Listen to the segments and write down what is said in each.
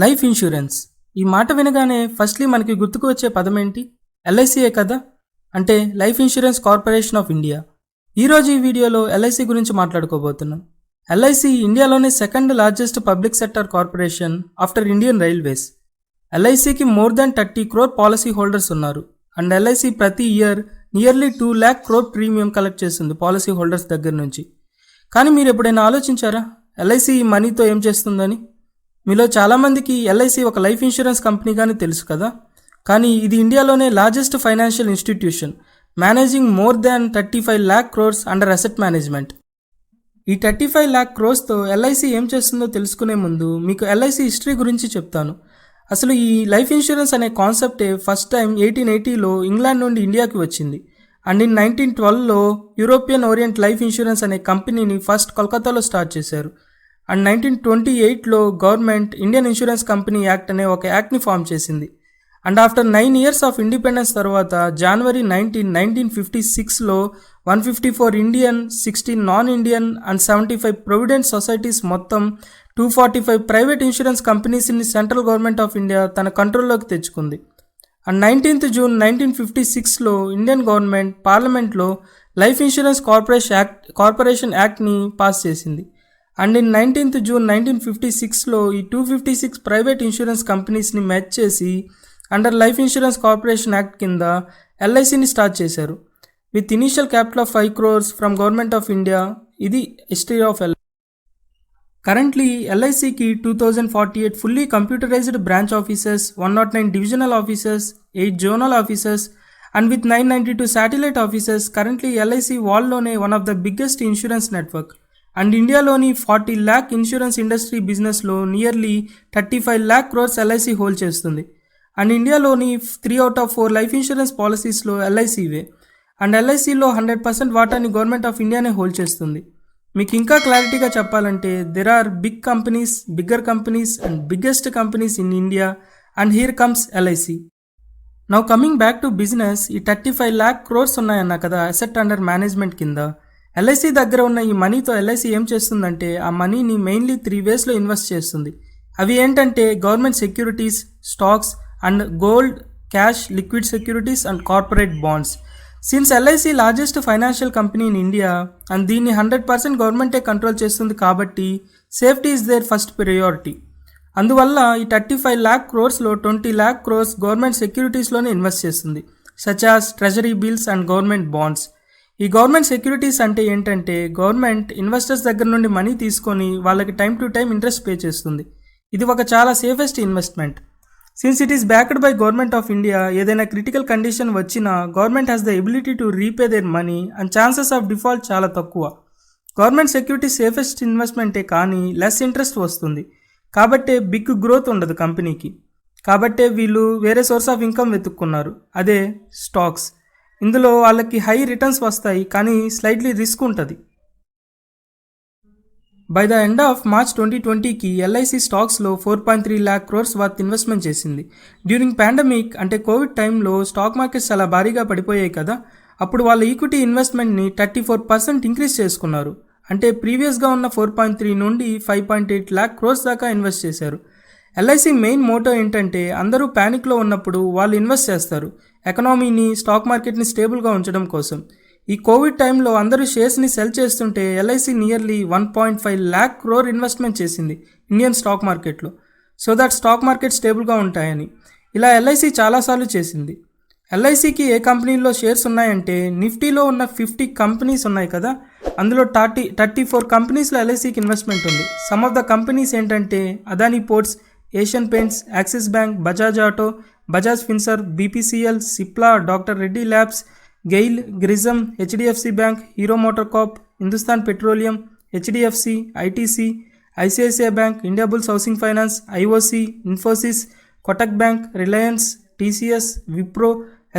Life insurance ఈ మాట వినగానే ఫస్ట్లీ మనకి గుర్తుకు వచ్చే పదం ఏంటి? ఎల్ఐసియే కదా. అంటే life insurance corporation of India. ఈరోజు ఈ వీడియోలో ఎల్ఐసి గురించి మాట్లాడుకోబోతున్నాం. ఎల్ఐసి ఇండియాలోనే second largest public sector corporation after Indian railways. ఎల్ఐసికి more than 30 crore policy holders ఉన్నారు. అండ్ ఎల్ఐసి ప్రతి year nearly 2 lakh crore premium collect చేస్తుంది పాలసీ హోల్డర్స్ దగ్గర నుంచి. కానీ మీరు ఎప్పుడైనా ఆలోచించారా ఎల్ఐసి ఈ మనీతో ఏం చేస్తుందని? మీలో చాలామందికి ఎల్ఐసి ఒక లైఫ్ ఇన్సూరెన్స్ కంపెనీగానే తెలుసు కదా. కానీ ఇది ఇండియాలోనే largest financial institution, managing more than 35 lakh crores under asset management. ఈ 35 lakh crores-తో ఎల్ఐసి ఏం చేస్తుందో తెలుసుకునే ముందు మీకు ఎల్ఐసి హిస్టరీ గురించి చెప్తాను. అసలు ఈ లైఫ్ ఇన్సూరెన్స్ అనే కాన్సెప్టే ఫస్ట్ టైం 1880లో ఇంగ్లాండ్ నుండి ఇండియాకి వచ్చింది. అండ్ ఇన్ 1912లో యూరోపియన్ ఓరియంట్ లైఫ్ ఇన్సూరెన్స్ అనే కంపెనీని ఫస్ట్ కోల్కతాలో స్టార్ట్ చేశారు. అండ్ 1928లో government Indian insurance company act అనే ఒక యాక్ట్ని ఫామ్ చేసింది. And after 9 years of independence తర్వాత January 19, 1956లో 154 Indian, 16 non Indian and 75 provident societies, మొత్తం 245 ప్రైవేట్ ఇన్సూరెన్స్ కంపెనీస్ని సెంట్రల్ గవర్నమెంట్ ఆఫ్ ఇండియా తన కంట్రోల్లోకి తెచ్చుకుంది. అండ్ 19th June 1956లో ఇండియన్ గవర్నమెంట్ పార్లమెంట్లో లైఫ్ ఇన్సూరెన్స్ కార్పొరేషన్ యాక్ట్ని పాస్ చేసింది. అండ్ ఇన్ 19th June 1956లో ఈ 256 ప్రైవేట్ ఇన్సూరెన్స్ కంపెనీస్ని మెర్జ్ చేసి under life insurance corporation act కింద ఎల్ఐసిని స్టార్ట్ చేశారు with initial capital of 5 crores from government of India. ఇది హిస్టరీ ఆఫ్ ఎల్ఐసి. కరెంట్లీ ఎల్ఐసికి 2048 fully computerised branch offices, 109 divisional offices, 8 zonal offices and with 992 satellite offices. Currently LIC వరల్డ్లోనే one of the biggest insurance network. And ఇండియాలోని 40 lakh insurance industry బిజినెస్లో nearly 35 lakh crores LIC hold చేస్తుంది. And ఇండియాలోని 3 out of 4 life insurance పాలసీస్లో ఎల్ఐసివే. And ఎల్ఐసిలో 100% వాటాని government of ఇండియానే hold చేస్తుంది. మీకు ఇంకా క్లారిటీగా చెప్పాలంటే there are big companies, bigger companies and biggest companies in India. And here comes LIC. Now coming back to business, ఈ 35 lakh crores ఉన్నాయన్నా కదా అసెట్ అండర్ మేనేజ్మెంట్ కింద. ఎల్ఐసి దగ్గర ఉన్న ఈ మనీతో ఎల్ఐసి ఏం చేస్తుందంటే ఆ మనీని మెయిన్లీ 3 waysలో ఇన్వెస్ట్ చేస్తుంది. అవి ఏంటంటే government securities, stocks and gold, cash, liquid securities and corporate bonds. Since LIC largest financial company in India and దీన్ని 100% గవర్నమెంటే కంట్రోల్ చేస్తుంది కాబట్టి safety is their first priority. అందువల్ల ఈ 35 lakh crores-లో 20 lakh crores గవర్నమెంట్ సెక్యూరిటీస్లోనే ఇన్వెస్ట్ చేస్తుంది, such as treasury bills and government bonds. ఈ గవర్నమెంట్ సెక్యూరిటీస్ అంటే ఏంటంటే గవర్నమెంట్ ఇన్వెస్టర్స్ దగ్గర నుండి మనీ తీసుకొని వాళ్ళకి time to time interest pay చేస్తుంది. ఇది ఒక చాలా safest investment. Since it is backed by government of India, ఏదైనా క్రిటికల్ కండిషన్ వచ్చినా government has the ability to repay their money and chances of default చాలా తక్కువ. గవర్నమెంట్ సెక్యూరిటీ సేఫెస్ట్ ఇన్వెస్ట్మెంటే, కానీ less interest వస్తుంది. కాబట్టే బిగ్ గ్రోత్ ఉండదు కంపెనీకి. కాబట్టే వీళ్ళు వేరే సోర్స్ ఆఫ్ ఇన్కమ్ వెతుక్కున్నారు, అదే స్టాక్స్. ఇందులో వాళ్ళకి హై రిటర్న్స్ వస్తాయి, కానీ స్లైట్లీ రిస్క్ ఉంటుంది. By the end of March 2020కి ఎల్ఐసి స్టాక్స్లో 4.3 lakh crores వర్త్ ఇన్వెస్ట్మెంట్ చేసింది. డ్యూరింగ్ పాండమిక్ అంటే కోవిడ్ టైంలో స్టాక్ మార్కెట్స్ చాలా భారీగా పడిపోయాయి కదా, అప్పుడు వాళ్ళ ఈక్విటీ ఇన్వెస్ట్మెంట్ని 34% ఇంక్రీజ్ చేసుకున్నారు. అంటే ప్రీవియస్గా ఉన్న 4.3 నుండి 5.8 lakh crores దాకా ఇన్వెస్ట్ చేశారు. ఎల్ఐసి మెయిన్ మోటో ఏంటంటే అందరూ ప్యానిక్లో ఉన్నప్పుడు వాళ్ళు ఇన్వెస్ట్ చేస్తారు, ఎకనామీని, స్టాక్ మార్కెట్ని స్టేబుల్గా ఉంచడం కోసం. ఈ కోవిడ్ టైంలో అందరూ షేర్స్ని సెల్ చేస్తుంటే LIC nearly 1.5 lakh crore investment చేసింది ఇండియన్ స్టాక్ మార్కెట్లో, సో దట్ స్టాక్ మార్కెట్ స్టేబుల్గా ఉంటాయని. ఇలా ఎల్ఐసి చాలాసార్లు చేసింది. ఎల్ఐసికి ఏ కంపెనీల్లో షేర్స్ ఉన్నాయంటే నిఫ్టీలో ఉన్న 50 కంపెనీస్ ఉన్నాయి కదా, అందులో 34 కంపెనీస్లో ఎల్ఐసికి ఇన్వెస్ట్మెంట్ ఉంది. సమ్ ఆఫ్ ద కంపెనీస్ ఏంటంటే Adani ports, Asian paints, Axis bank, Bajaj auto, Bajaj Finserv, BPCL, Cipla, doctor Reddy labs, GAIL, Grasim, HDFC bank, Hero motor corp, Hindustan petroleum, HDFC, ITC, ICICI bank, Indiabulls housing finance, IOC, Infosys, Kotak bank, Reliance, TCS, Wipro,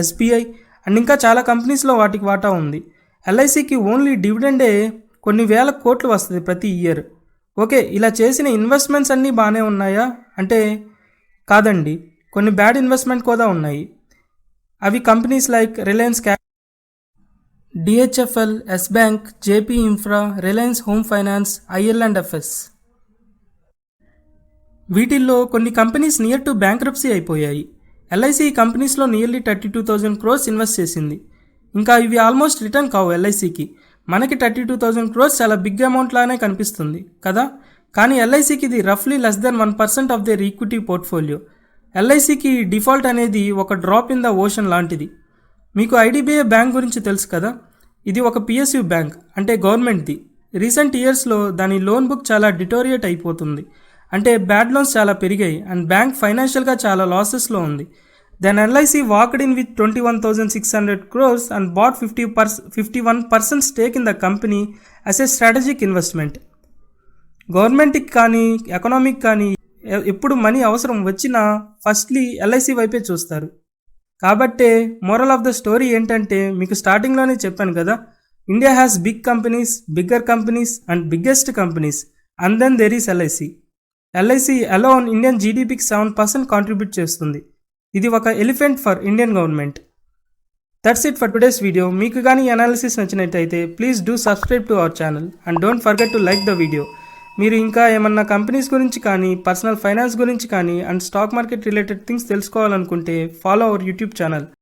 SBI and ఇంకా చాలా కంపెనీస్లో వాటికి వాటా ఉంది. ఎల్ఐసికి only డివిడెండే కొన్ని వేల కోట్లు వస్తుంది ప్రతి ఇయర్. ఓకే, ఇలా చేసిన ఇన్వెస్ట్మెంట్స్ అన్నీ బాగానే ఉన్నాయా అంటే కాదండి, కొన్ని బ్యాడ్ ఇన్వెస్ట్మెంట్ కూడా ఉన్నాయి. అవి companies like Reliance DHFL, Yes Bank, JP Infra, Reliance Home Finance, IL and FS. వీటిల్లో కొన్ని కంపెనీస్ నియర్ టు బ్యాంక్రప్సీ అయిపోయాయి. ఎల్ఐసి ఈ కంపెనీస్లో నియర్లీ 32,000 crores ఇన్వెస్ట్ చేసింది. ఇంకా ఇవి ఆల్మోస్ట్ రిటర్న్ కావు ఎల్ఐసికి. మనకి 32,000 crores చాలా బిగ్ అమౌంట్ లానే కనిపిస్తుంది కదా, కానీ ఎల్ఐసికి ఇది రఫ్లీ less than 1% of their equity portfolio. ఎల్ఐసికి డిఫాల్ట్ అనేది ఒక డ్రాప్ ఇన్ ద ఓషన్ లాంటిది. మీకు ఐడిబిఐ బ్యాంక్ గురించి తెలుసు కదా, ఇది ఒక పిఎస్యు బ్యాంక్, అంటే గవర్నమెంట్ది. రీసెంట్ ఇయర్స్లో దాని లోన్ బుక్ చాలా డిటోరియేట్ అయిపోతుంది, అంటే బ్యాడ్ లోన్స్ చాలా పెరిగాయి అండ్ బ్యాంక్ ఫైనాన్షియల్గా చాలా లాసెస్లో ఉంది. Then LIC walked in with 21,600 crores and bought 51% stake in the company as a strategic investment. గవర్నమెంట్కి కానీ ఎకనామిక్ కానీ ఎప్పుడు మనీ అవసరం వచ్చినా ఫస్ట్లీ ఎల్ఐసి వైపే చూస్తారు. కాబట్టే మోరల్ ఆఫ్ ద స్టోరీ ఏంటంటే, మీకు స్టార్టింగ్లోనే చెప్పాను కదా, India has big companies, bigger companies and biggest companies and then there is LIC. LIC alone Indian జీడిపికి 7% కాంట్రిబ్యూట్ చేస్తుంది. ఇది ఒక elephant for Indian government. That's it for today's video. మీకు కానీ ఈ అనాలిసిస్ నచ్చినట్టయితే please do subscribe to our channel and don't forget to like the video. మీరు ఇంకా ఏమన్నా కంపెనీస్ గురించి కానీ, పర్సనల్ ఫైనాన్స్ గురించి కానీ and stock market related things తెలుసుకోవాలనుకుంటే ఫాలో అవర్ యూట్యూబ్ ఛానల్.